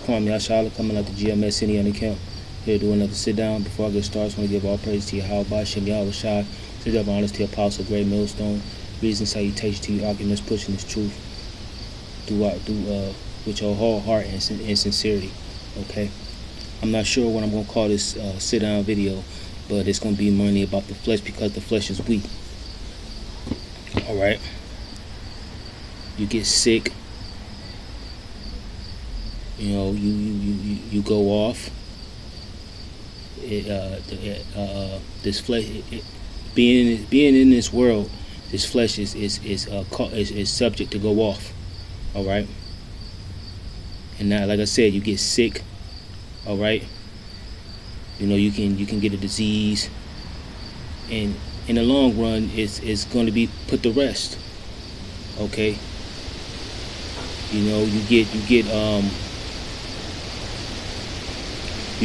Kwame Ashala coming out the GMS Indiana Camp. Here to do another sit down. Before I get started, I just want to give all praise to Yahweh Bashem Yahweh Shai. To give honors to Apostle Great Millstone. Reason, salutation to you, arguments, pushing this truth through with your whole heart and sincerity. Okay, I'm not sure what I'm gonna call this sit down video, but it's gonna be mainly about the flesh because the flesh is weak. All right, you get sick. You know, you go off. This flesh, being in this world, this flesh is subject to go off. All right, and now, like I said, you get sick. All right, you know, you can get a disease, and in the long run, it's going to be put to rest. Okay, you know, you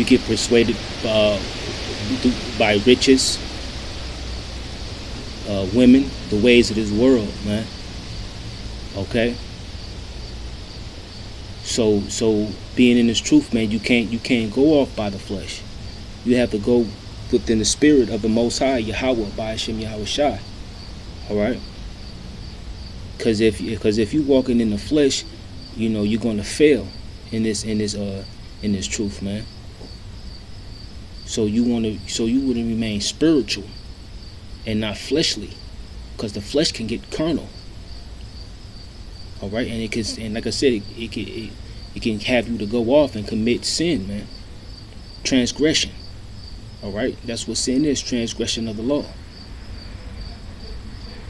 get persuaded by riches, women, the ways of this world, man. Okay. So being in this truth, man, you can't go off by the flesh. You have to go within the spirit of the Most High, Yahweh, Ba'ashem Yahweh Shai. All right. Because if you walking in the flesh, you know you're gonna fail in this truth, man. So you want to remain spiritual and not fleshly, because the flesh can get carnal. All right, and like I said, it can have you to go off and commit sin, man. Transgression. All right, that's what sin is: transgression of the law.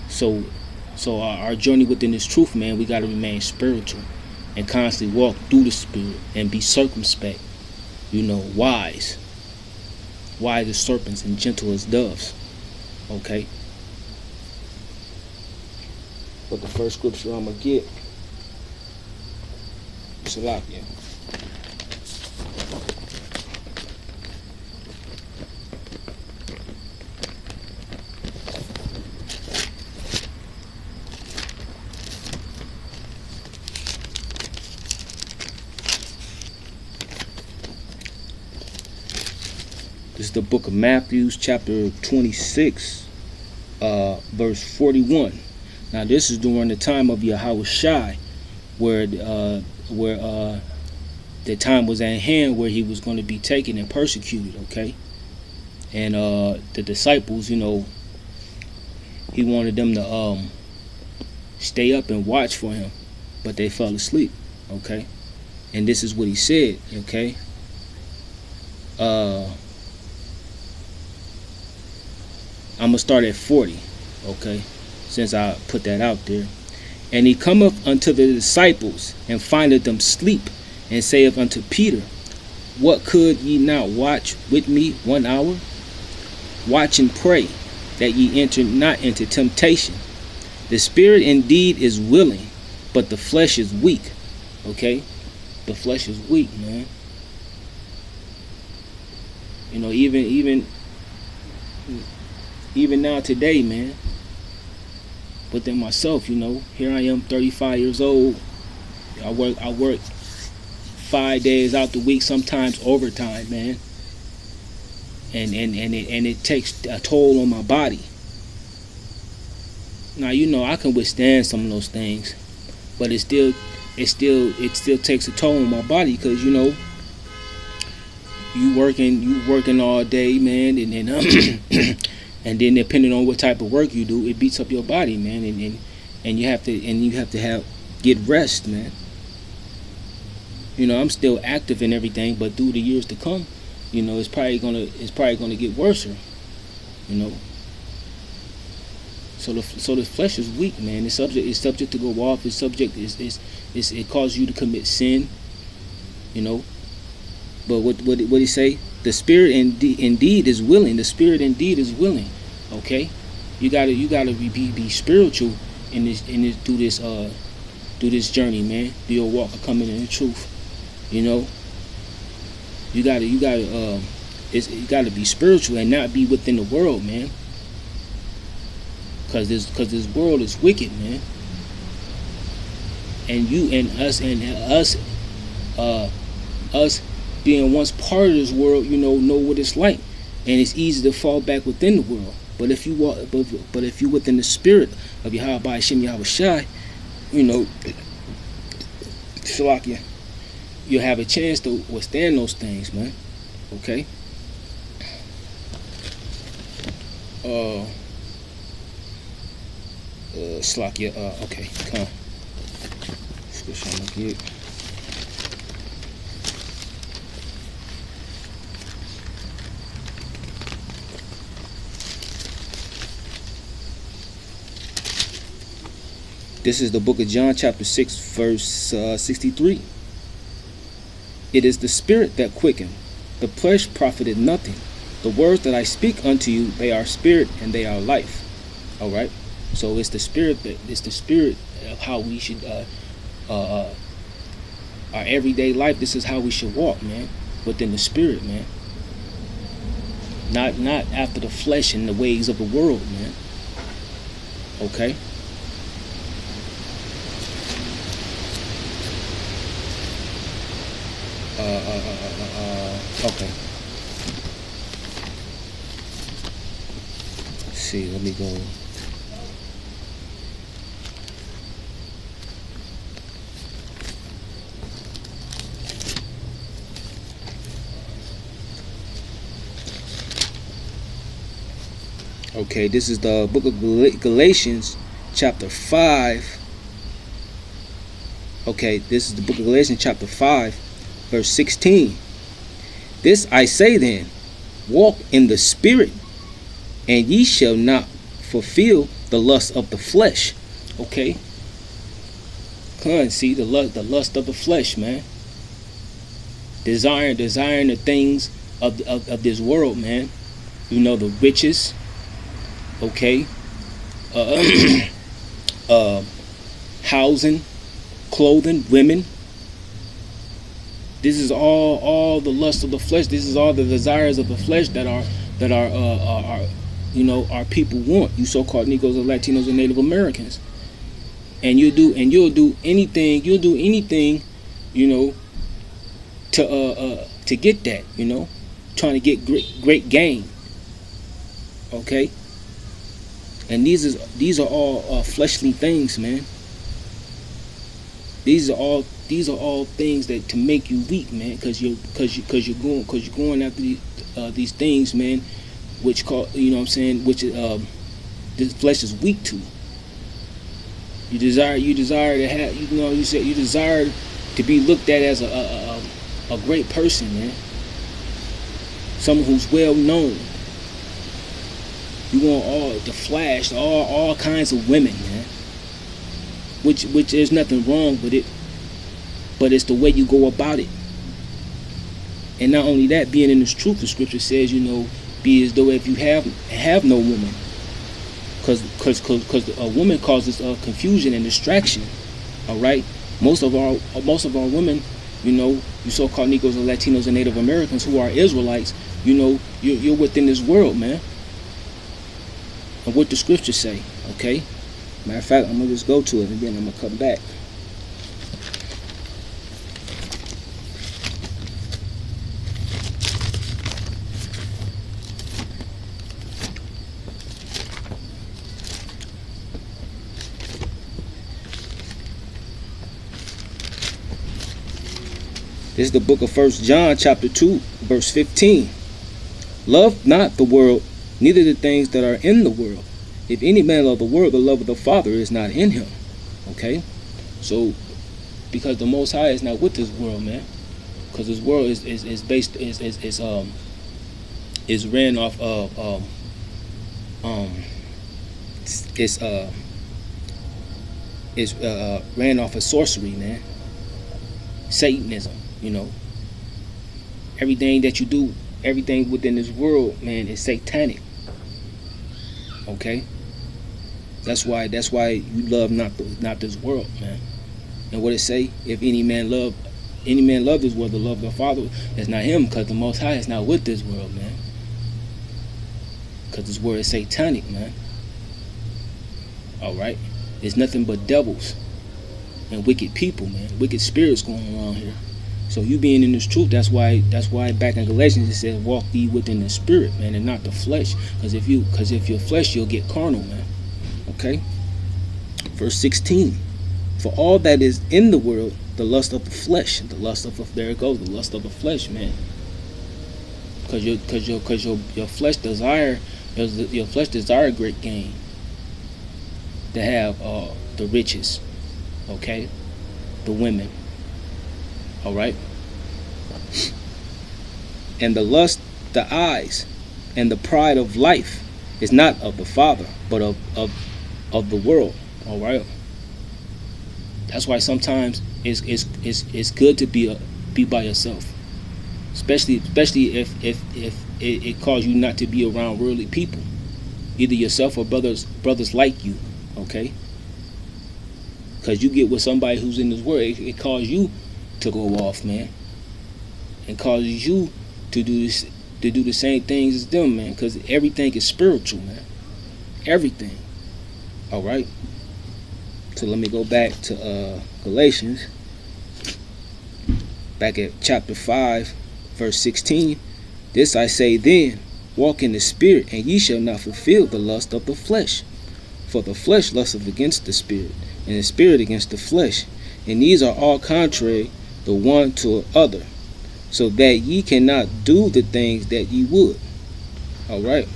So our journey within this truth, man, we got to remain spiritual and constantly walk through the spirit and be circumspect. You know, wise as serpents and gentle as doves. Okay. But the first scripture I'm gonna get, Salakia. This is the book of Matthew, chapter 26, verse 41. Now, this is during the time of Yahweh Shai, where the time was at hand where he was going to be taken and persecuted. Okay, and the disciples, you know, he wanted them to stay up and watch for him, but they fell asleep. Okay, and this is what he said. Okay. I'm going to start at 40, okay, since I put that out there. And he cometh unto the disciples, and findeth them sleep, and saith unto Peter, What could ye not watch with me 1 hour? Watch and pray, that ye enter not into temptation. The spirit indeed is willing, but the flesh is weak. Okay? The flesh is weak, man. You know, even now today, man, within myself, you know, here I am, 35 years old. I work 5 days out the week, sometimes overtime, man, and it takes a toll on my body. Now, you know, I can withstand some of those things, but it still takes a toll on my body, because, you know, you working all day, man, and then and then depending on what type of work you do, it beats up your body, man, and you have to get rest, man. You know, I'm still active and everything, but through the years to come, you know, it's probably gonna get worse, you know. So the flesh is weak, man. It's subject to go off. It causes you to commit sin, you know. But what he say? The spirit indeed is willing. The spirit indeed is willing. Okay, you gotta be spiritual in this through this journey, man. Through your walk of coming in the truth. You know, you gotta be spiritual and not be within the world, man. Cause this world is wicked, man. And you and us us being once part of this world, know what it's like, and it's easy to fall back within the world. But if you walk, but if you within the spirit of Yahweh Ba'ashem Yahweh Shai, Shalakia, you'll have a chance to withstand those things, man. Okay. Shalakia. Okay. Come on. Scripture I'm gonna get. This is the book of John, chapter 6, verse 63. It is the spirit that quickeneth, the flesh profited nothing. The words that I speak unto you, they are spirit and they are life. All right. So it's the spirit of how we should our everyday life. This is how we should walk, man, within the spirit, man. Not after the flesh and the ways of the world, man. Okay. Okay. Let's see, let me go. Okay, this is the book of Galatians, chapter 5. Okay, this is the book of Galatians, chapter 5, verse 16. This I say then, walk in the spirit, and ye shall not fulfill the lust of the flesh. Okay? Come on, see the lust of the flesh, man. Desiring the things of this world, man. The riches. Okay? Housing, clothing, women. This is all the lust of the flesh. This is all the desires of the flesh that our people want. You so-called Negroes and Latinos and Native Americans. And you'll do anything, to get that, trying to get great gain. Okay? And these are all fleshly things, man. These are all things that to make you weak, man, because you're going after these things, man, which which this flesh is weak to. You desire to have, you said you desire to be looked at as a great person, man, someone who's well known. You want all the flash, all kinds of women, man. Which there's nothing wrong with it, but it's the way you go about it. And not only that, being in this truth, the scripture says, be as though if you have no woman, because a woman causes confusion and distraction. All right, most of our women, you so-called Negroes and Latinos and Native Americans who are Israelites, you're within this world, man. And what the scriptures say, okay? Matter of fact, I'm going to just go to it and then I'm going to come back. This is the book of 1 John, chapter 2, verse 15. Love not the world, neither the things that are in the world. If any man love the world, the love of the Father is not in him. Okay? So, because the Most High is not with this world, man. Because this world is ran off of ran off of sorcery, man. Satanism, Everything that you do, everything within this world, man, is satanic. Okay? That's why you love not this world, man. And what it say? If any man love this world, the love of the Father is not him, because the Most High is not with this world, man. Because this world is satanic, man. All right? It's nothing but devils and wicked people, man. Wicked spirits going around here. So you being in this truth, that's why back in Galatians it says, walk thee within the spirit, man, and not the flesh. Because if your flesh, you'll get carnal, man. Okay? Verse 16. For all that is in the world, the lust of the flesh, the lust of there it goes, the lust of the flesh, man. Because your flesh desire great gain. To have the riches, okay, the women, all right, and the lust, the eyes, and the pride of life is not of the Father, but of the world, all right. That's why sometimes it's good to be by yourself, especially if it causes you not to be around worldly people, either yourself or brothers like you. Okay, because you get with somebody who's in this world, it causes you to go off, man, and causes you to do the same things as them, man. Because everything is spiritual, man. Everything. All right. So let me go back to Galatians, back at chapter 5, verse 16. This I say then, walk in the spirit, and ye shall not fulfill the lust of the flesh. For the flesh lusteth against the spirit, and the spirit against the flesh. And these are all contrary the one to the other, so that ye cannot do the things that ye would. Alright.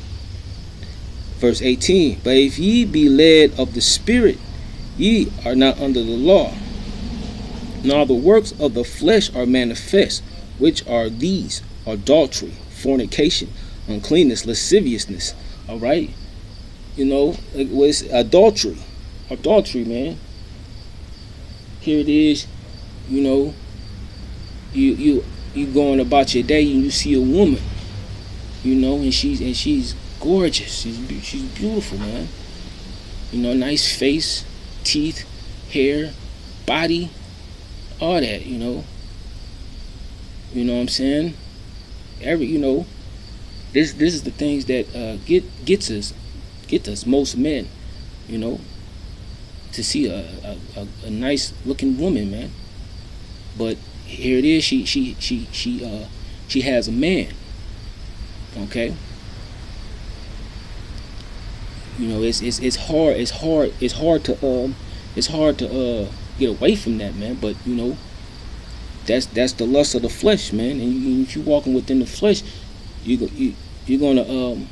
Verse 18. But if ye be led of the spirit, ye are not under the law. Now the works of the flesh are manifest, which are these: adultery, fornication, uncleanness, lasciviousness. Alright. You know, it was adultery, man. Here it is. You know, you going about your day and you see a woman, you know, and she's gorgeous. She's beautiful, man. You know, nice face, teeth, hair, body, all that. You know what I'm saying? This is the things that gets us most men, you know, to see a nice looking woman, man. But here it is, she has a man. Okay. You know, it's hard to get away from that, man. But you know, that's the lust of the flesh, man. And if you're walking within the flesh, you're gonna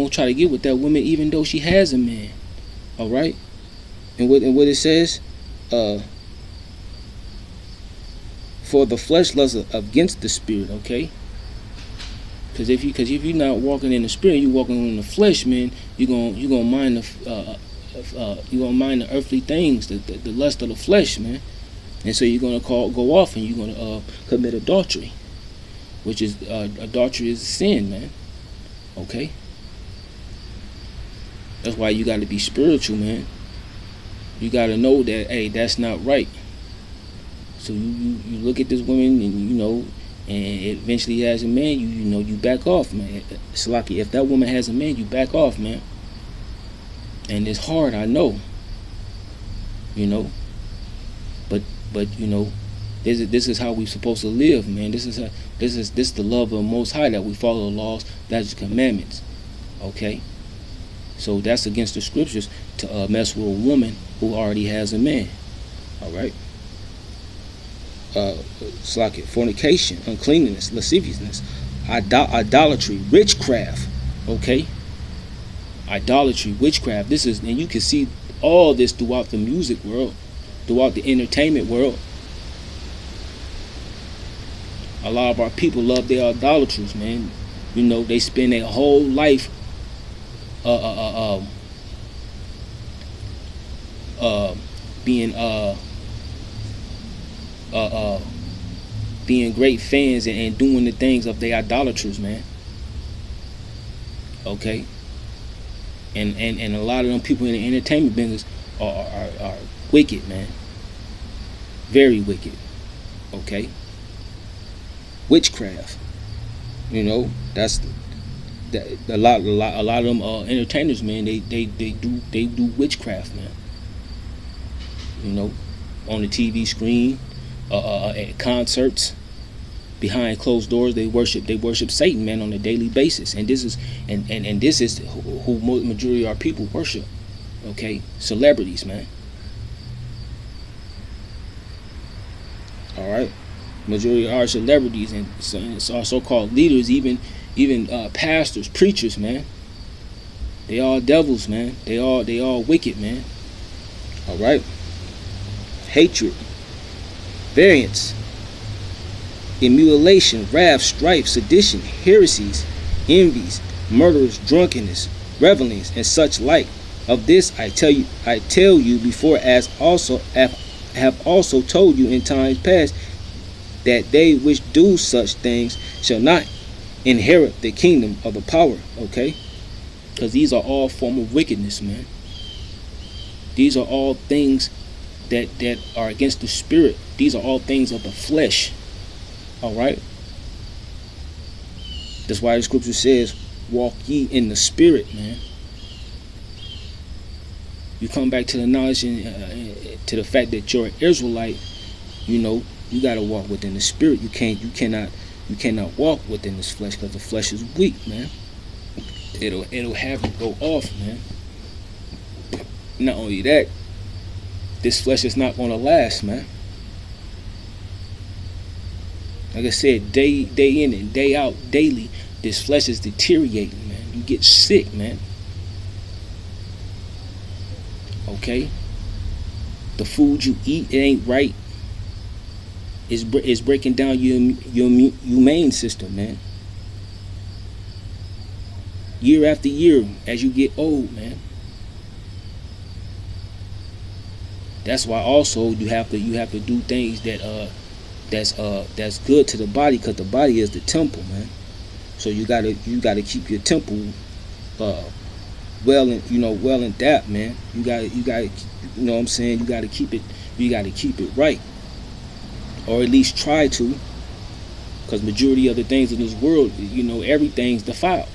try to get with that woman even though she has a man. All right. And what it says, for the flesh lusts against the spirit. Okay. Because if you're not walking in the spirit, you're walking in the flesh, man. You're gonna mind the earthly things, the lust of the flesh, man. And so you're gonna go off and you're gonna commit adultery, which is adultery is a sin, man. Okay. That's why you got to be spiritual, man. You got to know that, hey, that's not right. So you look at this woman and you know, and eventually has a man, you back off, man. It's like if that woman has a man, you back off, man. And it's hard, I know. You know, but you know, this is how we supposed to live, man. This is the love of the Most High, that we follow the laws, that's the commandments. Okay, so that's against the scriptures to mess with a woman who already has a man. All right. It's like fornication, uncleanness, lasciviousness, idolatry, witchcraft. Okay, idolatry, witchcraft. This is, and you can see all this throughout the music world, throughout the entertainment world. A lot of our people love their idolatries, man. You know, they spend their whole life being great fans and doing the things of their idolatries, man. Okay. And a lot of them people in the entertainment business are wicked, man. Very wicked. Okay. Witchcraft. You know, that's that. A lot of them entertainers, man. They do witchcraft, man. You know, on the TV screen, at concerts, behind closed doors. They worship Satan, man, on a daily basis. And this is and this is who majority of our people worship. Okay, celebrities, man. All right, majority of our celebrities and our so-called leaders, even pastors, preachers, man. They all devils, man. They all wicked, man. All right. Hatred, variance, emulation, wrath, strife, sedition, heresies, envies, murders, drunkenness, revelings, and such like. Of this I tell you before, as also have also told you in times past, that they which do such things shall not inherit the kingdom of the power. Okay, because these are all form of wickedness, man. These are all things that are against the spirit. These are all things of the flesh. All right. That's why the scripture says, "Walk ye in the spirit," man. You come back to the knowledge and to the fact that you're an Israelite. You know, you gotta walk within the spirit. You cannot walk within this flesh, because the flesh is weak, man. It'll have you go off, man. Not only that, this flesh is not gonna last, man. Like I said, day in and day out, daily, this flesh is deteriorating, man. You get sick, man. Okay, the food you eat, it ain't right. It's breaking down your humane system, man. Year after year, as you get old, man. That's why also you have to do things that's good to the body, because the body is the temple, man. So you gotta keep your temple well in depth, man. You gotta you know what I'm saying, you gotta keep it right, or at least try to, because majority of the things in this world, everything's defiled.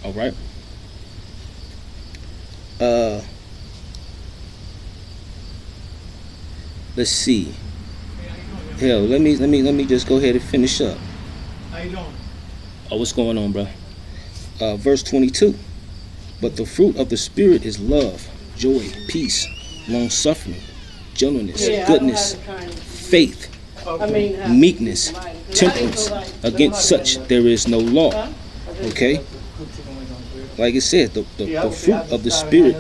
All right. Let's see. Hell, let me just go ahead and finish up. How you doing? Oh, what's going on, bro? Verse 22. But the fruit of the Spirit is love, joy, peace, long-suffering, gentleness, goodness, faith, meekness, temperance. Against such there is no law. Okay? Like I said, the fruit of the Spirit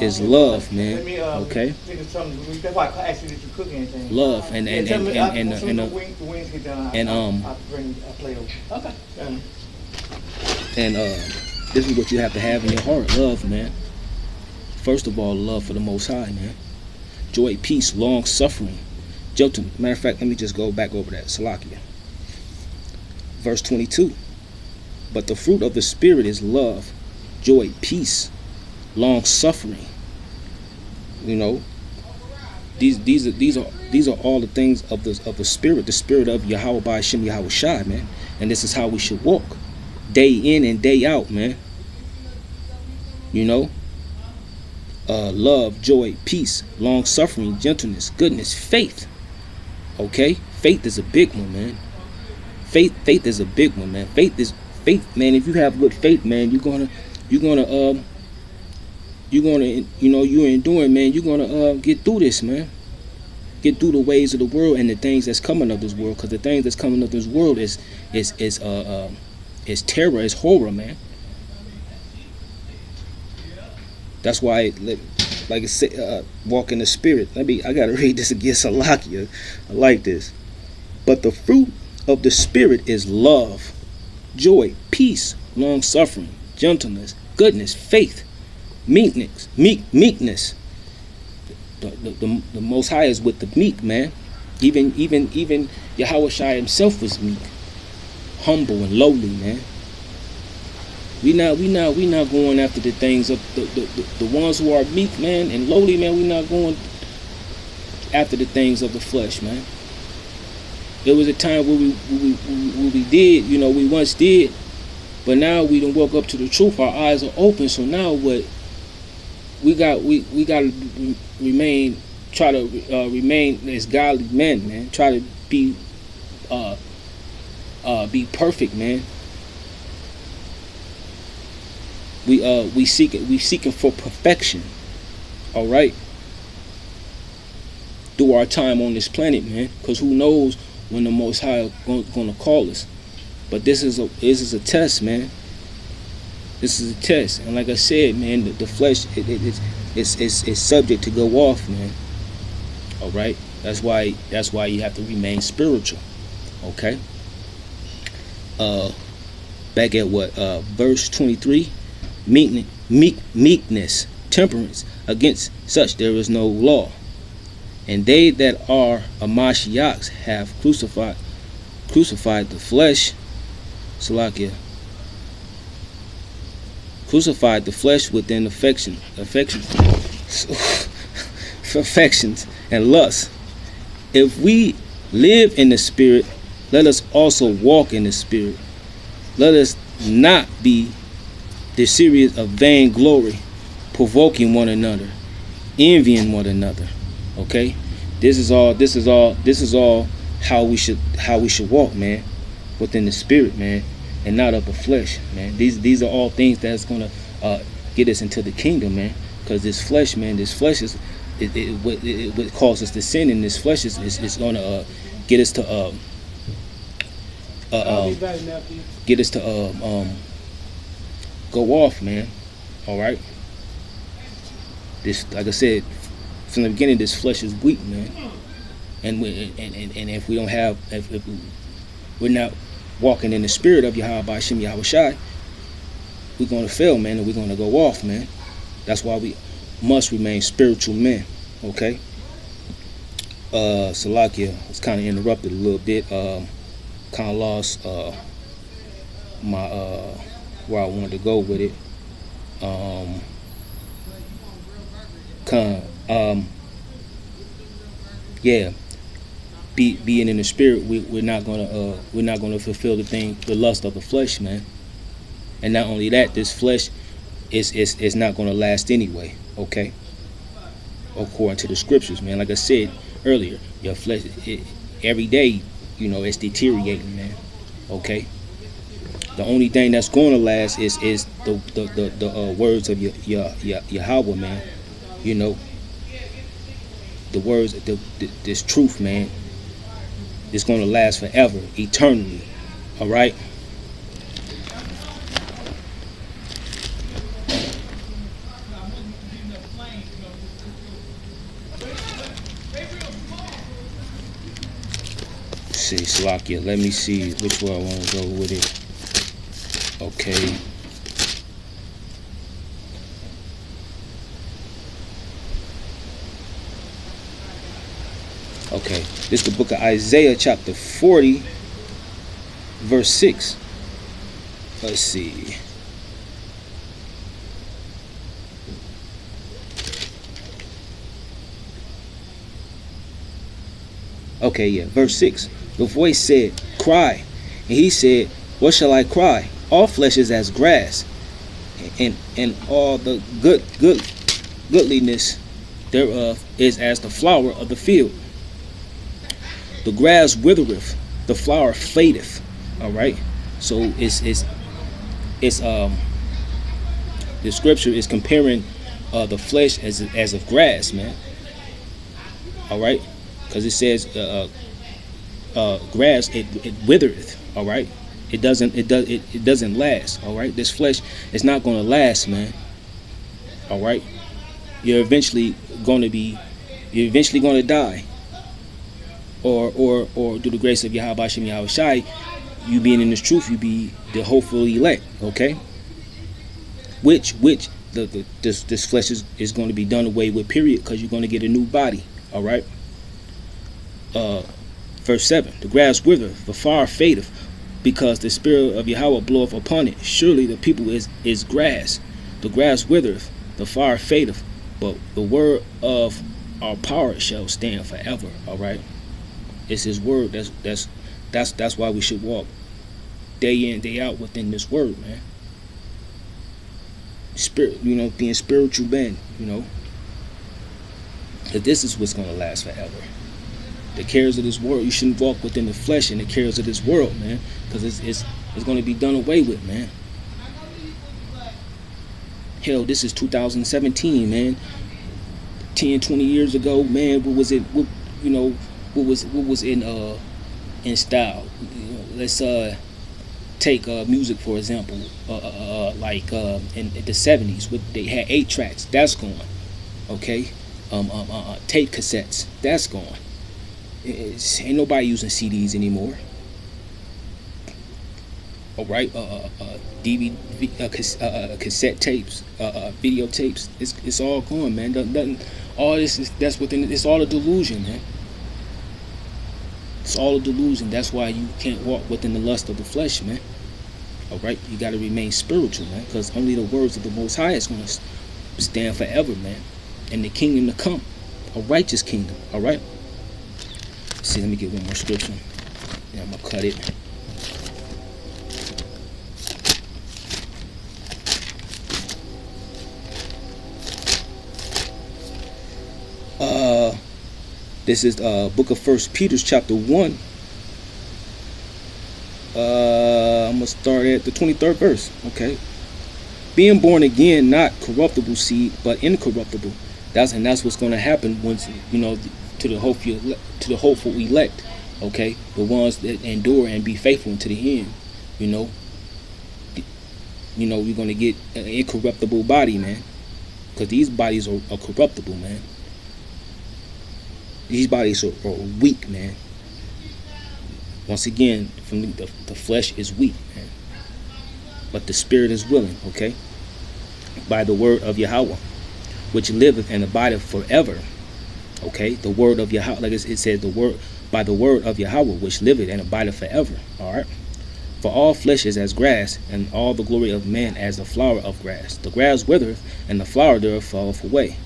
is love, man. Okay? Love and this is what you have to have in your heart. Love, man. First of all, love for the Most High, man. Joy, peace, long suffering, gentleness. Matter of fact, let me just go back over that. Salakia. Verse 22. But the fruit of the Spirit is love, joy, peace, long suffering. These are all the things of the Spirit of Yahweh Ba'ashem Yahweh Shai, man. And this is how we should walk, day in and day out, man. Love, joy, peace, long suffering, gentleness, goodness, faith. Okay, faith is a big one, man. Faith is a big one, man. Faith, man. If you have good faith, man, you're enduring, man. You're gonna get through this, man. Get through the ways of the world and the things that's coming of this world, because the things that's coming of this world is terror, is horror, man. That's why, like I said, walk in the Spirit. I gotta read this again, Salakia. I like this. But the fruit of the Spirit is love, joy, peace, long suffering, gentleness, goodness, faith, meekness. The Most High is with the meek, man. Even Yahweh Shai himself was meek, humble and lowly, man. We not going after the things of the ones who are meek, man, and lowly, man. We not going after the things of the flesh, man. There was a time where we did, we once did, but now we done woke up to the truth. Our eyes are open. So now what? We got to remain try to remain as godly men, man. Try to uh, be perfect, man. We seeking for perfection. All right. Through our time on this planet, man. Because who knows when the Most High gonna call us? But this is a test, man. This is a test, and like I said, man, the flesh it's subject to go off, man. All right. That's why you have to remain spiritual. Okay. Back at what verse 23. Meekness, temperance, against such there is no law. And they that are Amashiachs have crucified the flesh. Salakia. Crucified the flesh within affections and lusts. If we live in the Spirit, let us also walk in the Spirit. Let us not be the series of vainglory, provoking one another, envying one another. Okay, this is all how we should walk, man, within the Spirit, man, and not of the flesh, man. These are all things that's gonna get us into the kingdom, man. Because this flesh, man, is what causes us to sin, and this flesh is gonna get us to go off, man. All right. This, like I said from the beginning, this flesh is weak, man. And if we don't have, if we're not walking in the Spirit of Yahweh Ba'ashem Yahweh Shai, we're gonna fail, man, and we're gonna go off, man. That's why we must remain spiritual men. Okay. Salakia was kind of interrupted a little bit. Kind of lost my where I wanted to go with it. Yeah, being in the Spirit, we're not gonna fulfill the lust of the flesh, man. And not only that, this flesh is not gonna last anyway. Okay, according to the scriptures, man. Like I said earlier, your flesh every day, it's deteriorating, man. Okay. The only thing that's going to last is the words of Yahweh, man. The words, this truth, man, is going to last forever, eternally. All right. See, Salakia. Let me see which one I want to go with it. Okay. Okay. This is the book of Isaiah, chapter 40, verse 6. Let's see. Okay, yeah, verse 6. The voice said, "Cry." And he said, "What shall I cry? All flesh is as grass, and all the goodliness thereof is as the flower of the field. The grass withereth, the flower fadeth." All right. So it's the scripture is comparing the flesh as of grass, man. All right, because it says grass it withereth. All right. It doesn't last. All right. This flesh is not going to last, man. All right. You're eventually going to die. Or through the grace of Yahweh Ba'ashem Yahweh Shai, you being in this truth, you be the hopeful elect. Okay. Which this flesh is going to be done away with, period, because you're going to get a new body. All right. Verse 7. The grass withereth, the flower fadeth, because the spirit of Yahweh bloweth upon it. Surely the people is grass. The grass withereth, the flower fadeth, but the word of our power shall stand forever. All right. It's His word. That's why we should walk day in, day out within this word, man. Spirit, being spiritual men, That this is what's going to last forever. The cares of this world, you shouldn't walk within the flesh and the cares of this world, man, because it's going to be done away with, man. Hell, this is 2017, man. 10, 20 years ago, man, what was it? What was in style? Let's take music for example. Like in the 70s, they had 8 tracks. That's gone. Okay. Tape cassettes. That's gone. Ain't nobody using CDs anymore. All right. DVD, cassette tapes, videotapes. It's all gone, man. Nothing. All this is that's within. It's all a delusion, man. It's all a delusion. That's why you can't walk within the lust of the flesh, man. All right. You got to remain spiritual, man, because only the words of the Most High is going to stand forever, man. And the kingdom to come, a righteous kingdom. All right. Let's see, let me get one more scripture. Yeah, I'm gonna cut it. This is book of 1 Peter chapter 1. I'm gonna start at the 23rd verse. Okay. Being born again, not corruptible seed, but incorruptible. That's what's gonna happen once to the hopeful elect. Okay, the ones that endure and be faithful unto the end. We're gonna get an incorruptible body, man, because these bodies are corruptible, man. These bodies are weak, man. Once again, from the flesh is weak, man, but the spirit is willing. Okay, by the word of Yahweh, which liveth and abideth forever. Okay, the word of Yahweh, like it says, by the word of Yahweh, which liveth and abideth forever. All right. For all flesh is as grass, and all the glory of man as the flower of grass. The grass withereth, and the flower thereof falleth away.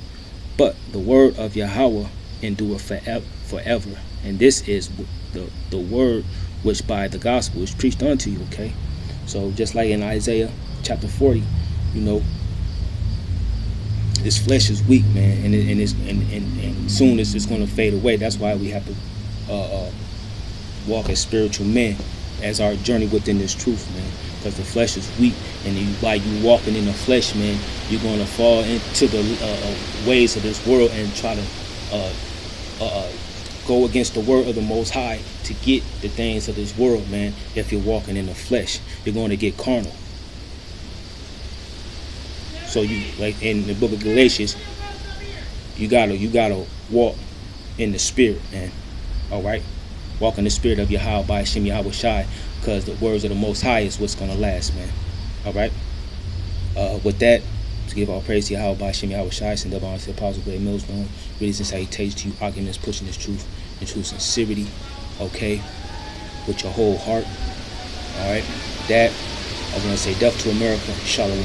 But the word of Yahweh endureth forever. And this is the word which by the gospel is preached unto you. Okay, so just like in Isaiah chapter 40, this flesh is weak, man, and soon it's going to fade away. That's why we have to walk as spiritual men as our journey within this truth, man, because the flesh is weak, and by you walking in the flesh, man, you're going to fall into the ways of this world and try to go against the word of the Most High to get the things of this world, man. If you're walking in the flesh, you're going to get carnal. So you, like in the book of Galatians, you gotta walk in the spirit, man. All right, walk in the spirit of Yahweh by Hashem Yahweh Shai, because the words of the Most High is what's gonna last, man. All right. With that, to give all praise to Yahweh by Hashem Yahweh Shai, send up on to the Apostle Greg Millsbone. Really since salutations to you, arguments, pushing this truth and true sincerity. Okay, with your whole heart. All right. With that, I want to say death to America. Shalom.